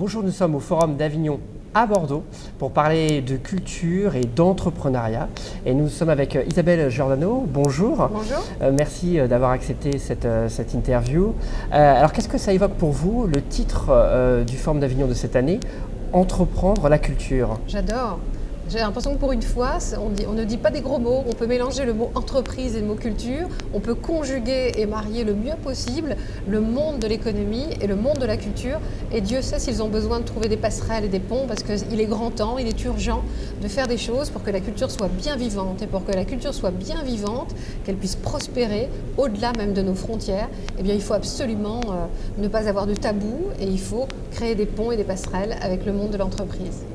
Bonjour, nous sommes au Forum d'Avignon à Bordeaux pour parler de culture et d'entrepreneuriat. Et nous sommes avec Isabelle Giordano. Bonjour. Bonjour. Merci d'avoir accepté cette interview. Alors, qu'est-ce que ça évoque pour vous, le titre du Forum d'Avignon de cette année, Entreprendre la culture? J'adore. J'ai l'impression que pour une fois, on ne dit pas des gros mots, on peut mélanger le mot entreprise et le mot culture, on peut conjuguer et marier le mieux possible le monde de l'économie et le monde de la culture. Et Dieu sait s'ils ont besoin de trouver des passerelles et des ponts, parce qu'il est grand temps, il est urgent de faire des choses pour que la culture soit bien vivante. Et pour que la culture soit bien vivante, qu'elle puisse prospérer au-delà même de nos frontières, eh bien, il faut absolument ne pas avoir de tabou et il faut créer des ponts et des passerelles avec le monde de l'entreprise.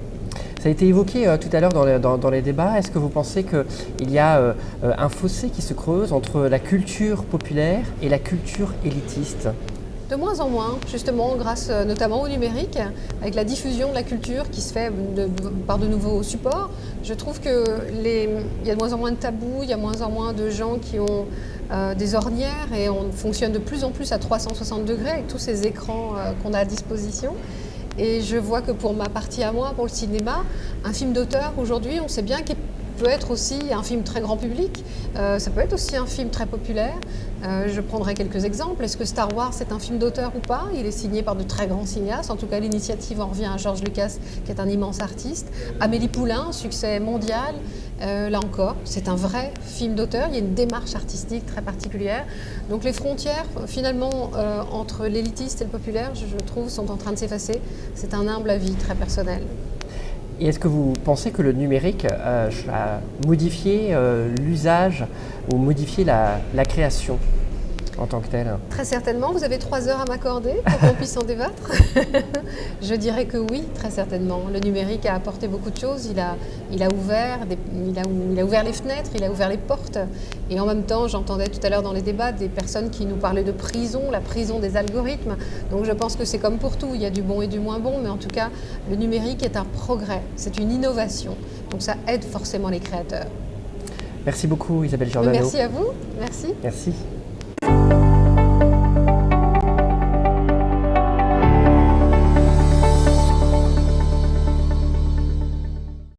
Ça a été évoqué tout à l'heure dans les débats. Est-ce que vous pensez qu'il y a un fossé qui se creuse entre la culture populaire et la culture élitiste? De moins en moins, justement, grâce notamment au numérique, avec la diffusion de la culture qui se fait par de nouveaux supports. Je trouve qu'il y a de moins en moins de tabous, il y a de moins en moins de gens qui ont des ornières et on fonctionne de plus en plus à 360 degrés avec tous ces écrans qu'on a à disposition. Et je vois que pour ma partie à moi, pour le cinéma, un film d'auteur aujourd'hui, on sait bien qu'il peut être aussi un film très grand public, ça peut être aussi un film très populaire. Je prendrai quelques exemples. Est-ce que Star Wars est un film d'auteur ou pas? Il est signé par de très grands cinéastes. En tout cas, l'initiative en revient à George Lucas, qui est un immense artiste. Amélie Poulain, succès mondial. Là encore, c'est un vrai film d'auteur. Il y a une démarche artistique très particulière. Donc les frontières, finalement, entre l'élitiste et le populaire, je trouve, sont en train de s'effacer. C'est un humble avis très personnel. Et est-ce que vous pensez que le numérique a modifié l'usage ou modifié la création en tant que telle? Très certainement. Vous avez 3 heures à m'accorder pour qu'on puisse en débattre. Je dirais que oui, très certainement. Le numérique a apporté beaucoup de choses. Il a ouvert les fenêtres, il a ouvert les portes. Et en même temps, j'entendais tout à l'heure dans les débats des personnes qui nous parlaient de prison, la prison des algorithmes. Donc je pense que c'est comme pour tout. Il y a du bon et du moins bon. Mais en tout cas, le numérique est un progrès. C'est une innovation. Donc ça aide forcément les créateurs. Merci beaucoup Isabelle Giordano. Merci à vous. Merci. Merci.